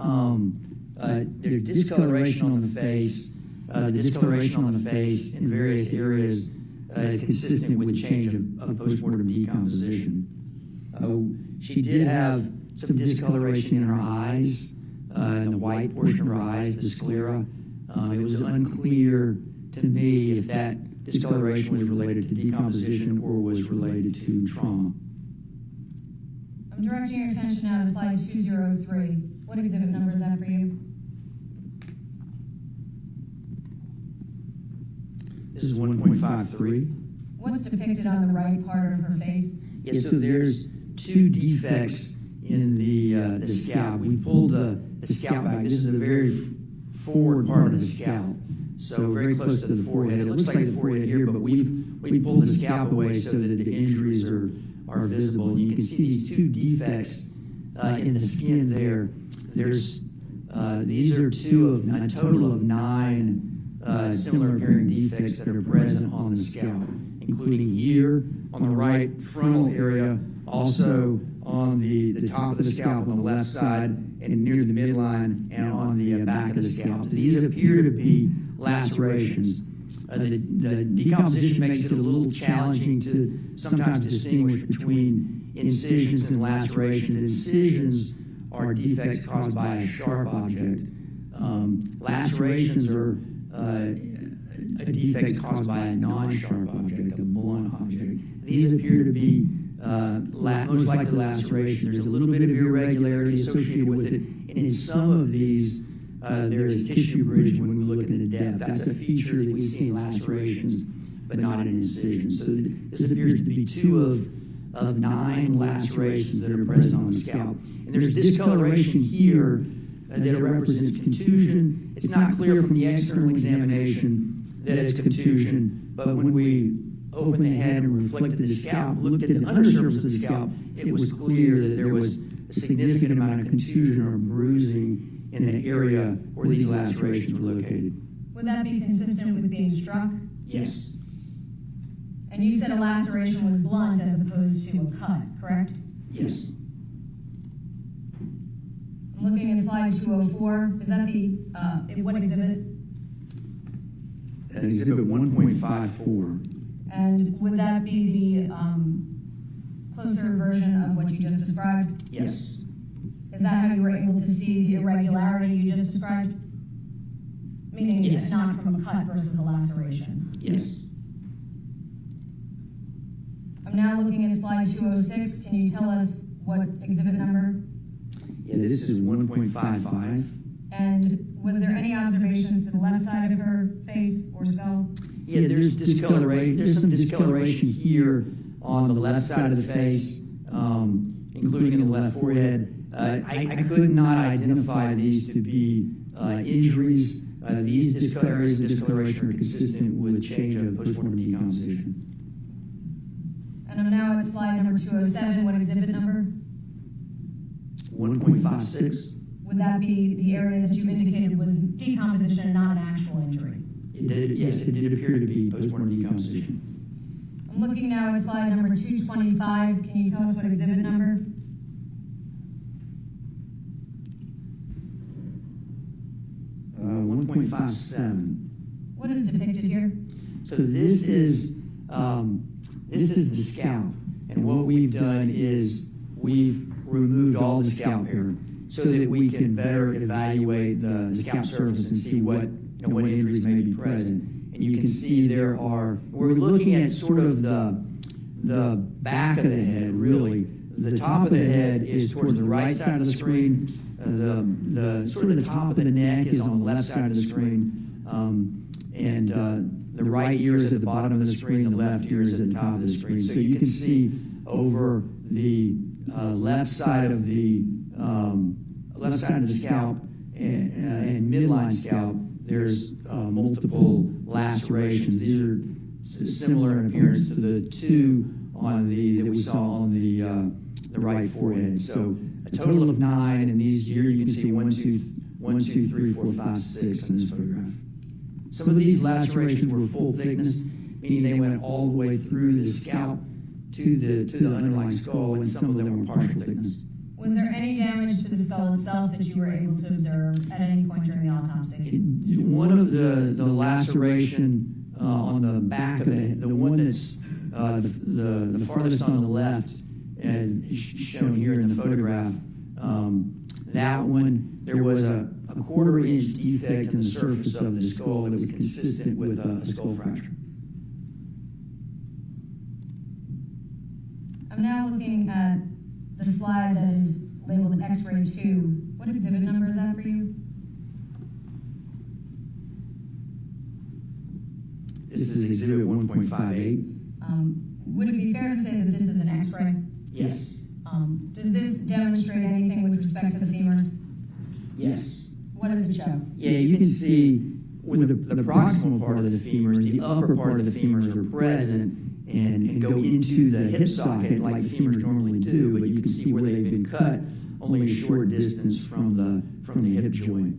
discoloration on the face. The discoloration on the face in various areas is consistent with the change of postmortem decomposition. She did have some discoloration in her eyes, in the white portion of her eyes, the sclera. It was unclear to me if that discoloration was related to decomposition or was related to trauma. I'm directing your attention now to slide 203. What exhibit number is that for you? This is 1.53. What's depicted on the right part of her face? Yeah, so there's two defects in the scalp. We pulled the scalp back. This is the very forward part of the scalp, so very close to the forehead. It looks like the forehead here, but we pulled the scalp away so that the injuries are visible. And you can see these two defects in the skin there. These are a total of 9 similar appearing defects that are present on the scalp, including here on the right frontal area, also on the top of the scalp on the left side and near the midline and on the back of the scalp. These appear to be lacerations. The decomposition makes it a little challenging to sometimes distinguish between incisions and lacerations. Incisions are defects caused by a sharp object. Lacerations are defects caused by a non-sharp object, a blunt object. These appear to be most likely laceration. There's a little bit of irregularity associated with it, and in some of these, there is tissue bridge when we look at the depth. That's a feature that we see in lacerations, but not in incisions. So this appears to be 2 of 9 lacerations that are present on the scalp. And there's discoloration here that represents contusion. It's not clear from the external examination that it's contusion, but when we opened the head and reflected the scalp, looked at the undersurface of the scalp, it was clear that there was a significant amount of contusion or bruising in the area where these lacerations were located. Would that be consistent with being struck? Yes. And you said a laceration was blunt as opposed to a cut, correct? Yes. I'm looking at slide 204. Is that what exhibit? Exhibit 1.54. And would that be the closer version of what you just described? Yes. Is that how you were able to see the irregularity you just described? Meaning Yes. not from a cut versus a laceration. Yes. I'm now looking at slide 206. Can you tell us what exhibit number? Yeah, this is 1.55. And was there any observations to the left side of her face or skull? Yeah, there's discoloration. There's some discoloration here on the left side of the face, including in the left forehead. I could not identify these to be injuries. These areas of discoloration are consistent with change of postmortem decomposition. And I'm now at slide number 207. What exhibit number? 1.56. Would that be the area that you indicated was decomposition, not an actual injury? Yes, it did appear to be postmortem decomposition. I'm looking now at slide number 225. Can you tell us what exhibit number? Uh, 1.57. What is depicted here? So this is the scalp, and what we've done is we've removed all the scalp hair so that we can better evaluate the scalp surface and see what injuries may be present. And you can see we're looking at sort of the back of the head, really. The top of the head is towards the right side of the screen. The sort of the top of the neck is on the left side of the screen. And the right ear is at the bottom of the screen, the left ear is at the top of the screen. So you can see over the left side of the scalp and midline scalp, there's multiple lacerations. These are similar in appearance to the 2 that we saw on the right forehead. So a total of 9, and these here you can see 1, 2, 3, 4, 5, 6 in this photograph. Some of these lacerations were full thickness, meaning they went all the way through the scalp to the underlying skull, and some of them were partial thickness. Was there any damage to the skull itself that you were able to observe at any point during the autopsy? One of the laceration on the back of the head, the one that's the farthest on the left, and shown here in the photograph, that one, there was a 1/4 inch defect in the surface of the skull that was consistent with a skull fracture. I'm now looking at the slide that is labeled X-ray 2. What exhibit number is that for you? This is exhibit 1.58. Would it be fair to say that this is an X-ray? Yes. Does this demonstrate anything with respect to the femurs? Yes. What does it show? Yeah, you can see with the proximal part of the femurs, the upper part of the femurs are present and go into the hip socket like the femurs normally do, but you can see where they've been cut only a short distance from the hip joint.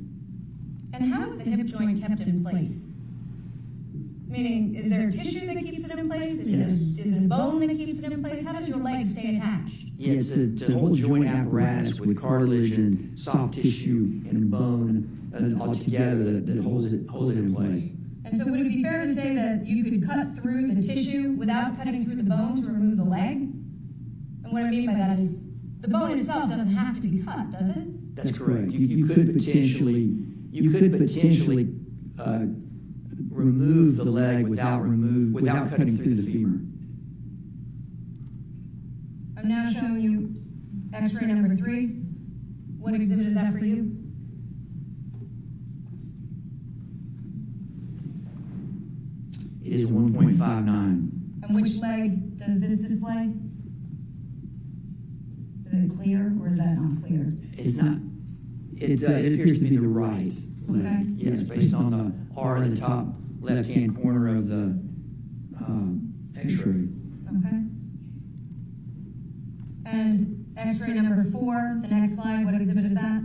And how is the hip joint kept in place? Meaning, is there tissue that keeps it in place? Yes. Is it bone that keeps it in place? How does your leg stay attached? Yeah, it's a whole joint apparatus with cartilage and soft tissue and bone all together that holds it in place. And so would it be fair to say that you could cut through the tissue without cutting through the bone to remove the leg? And what I mean by that is, the bone itself doesn't have to be cut, does it? That's correct. You could potentially remove the leg without cutting through the femur. I'm now showing you X-ray number 3. What exhibit is that for you? It is 1.59. And which leg does this display? Is it clear or is that not clear? It's not. It appears to be the right leg. Okay. Yes, based on the R in the top left-hand corner of the X-ray. Okay. And X-ray number 4, the next slide, what exhibit is that?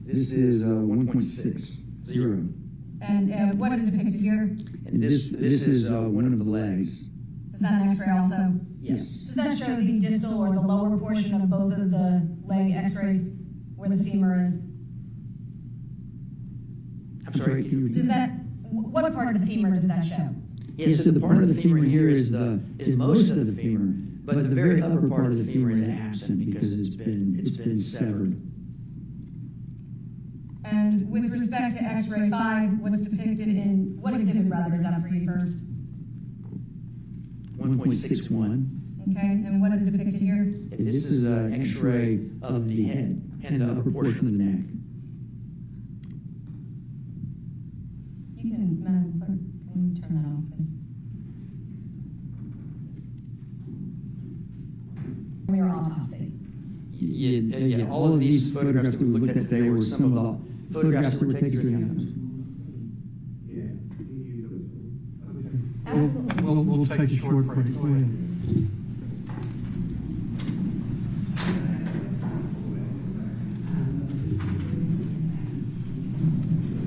This is 1.60. And what is depicted here? And this is one of the legs. Is that an X-ray also? Yes. Does that show the distal or the lower portion of both of the leg X-rays where the femur is? I'm sorry. Does that, what part of the femur does that show? Yes, so the part of the femur here is most of the femur, but the very upper part of the femur is absent because it's been severed. And with respect to X-ray 5, what's depicted in, what exhibit rather is that for you first? 1.61. Okay, and what is depicted here? This is an X-ray of the head and the upper portion of the neck. You can, Madam Clerk, can you turn that off, please? Your autopsy. Yeah, all of these photographs that we looked at today were some of the photographs that were taken during the autopsy. Yeah, he used those. Okay. Absolutely. We'll take a short break. Go ahead.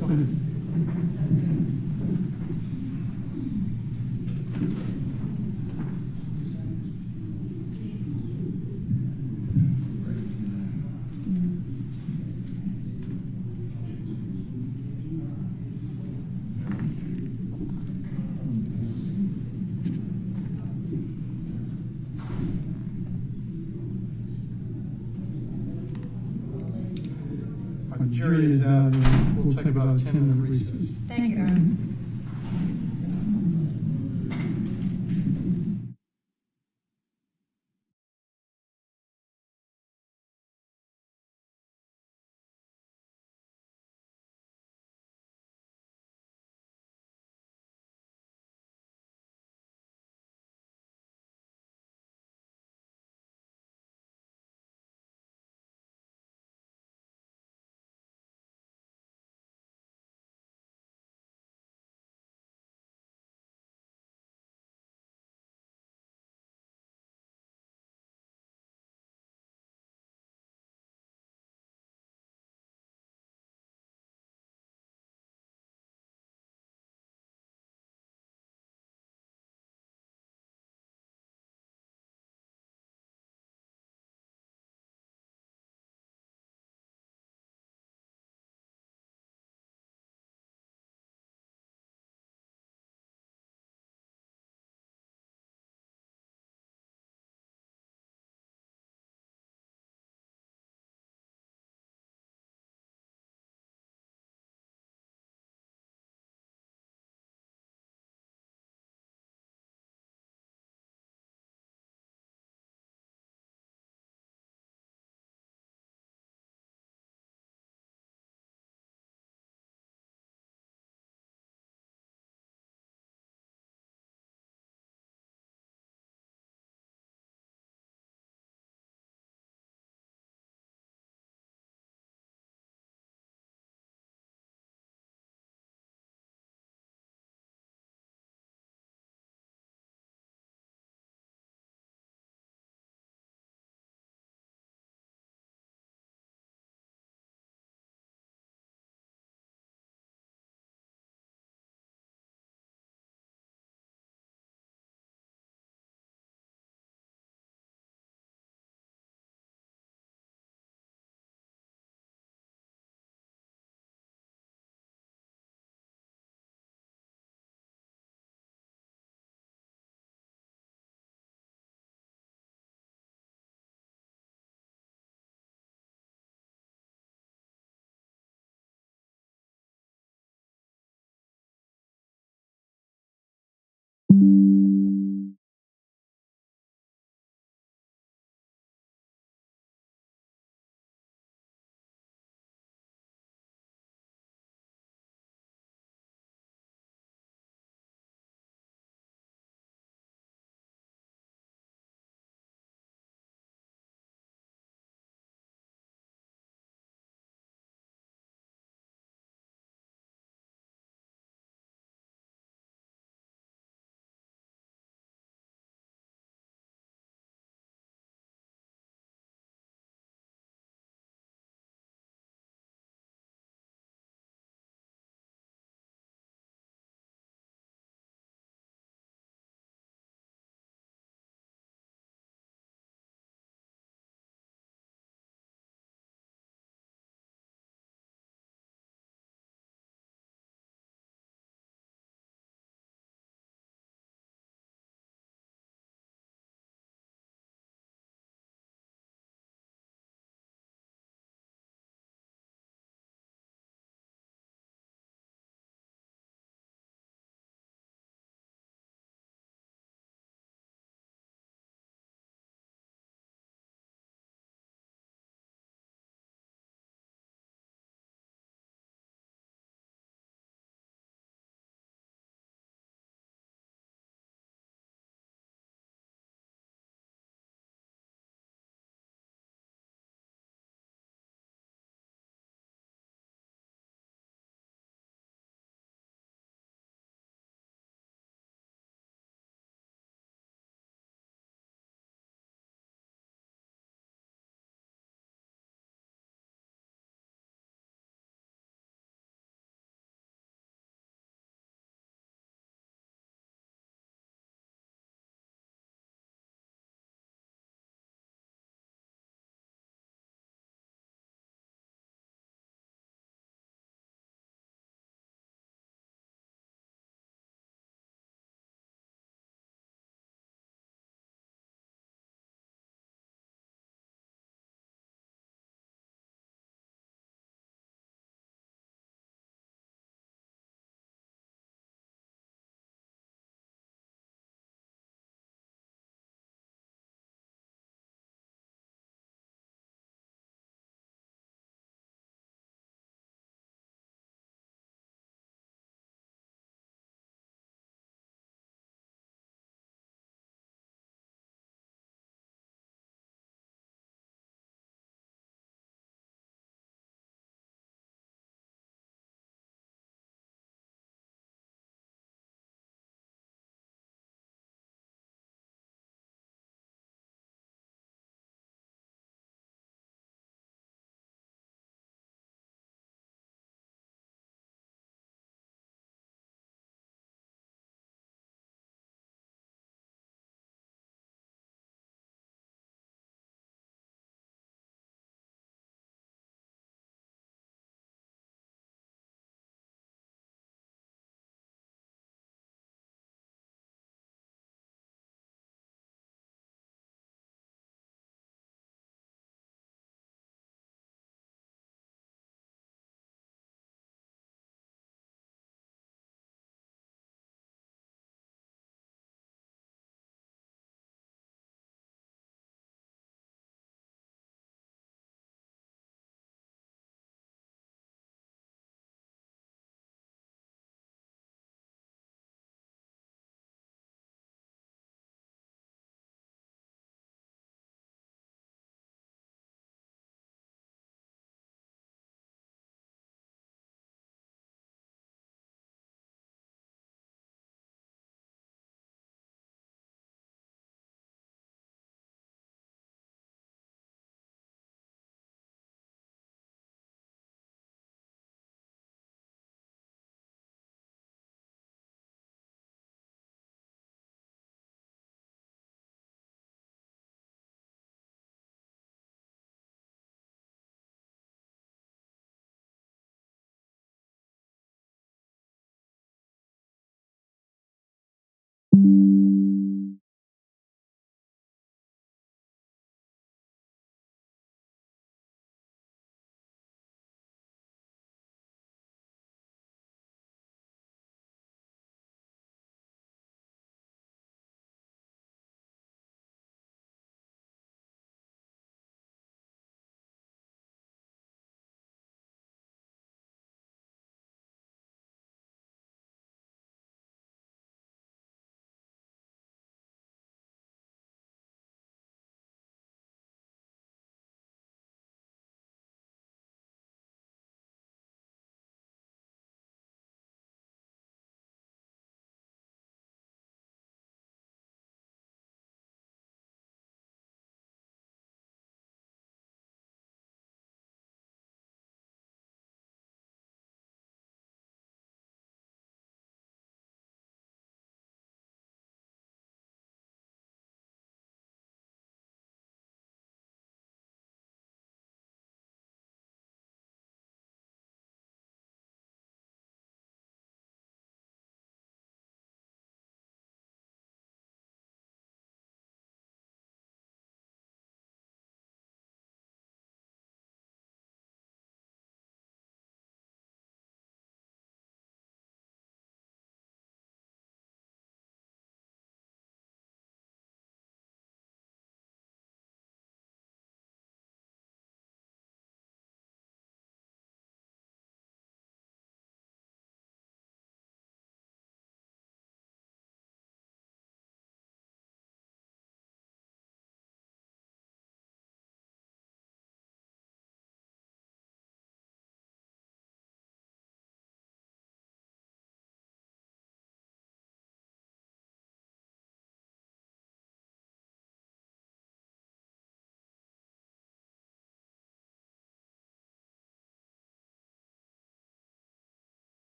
Go ahead. Our jury is out, and we'll take about a 10-minute recess. Thank you, Aaron.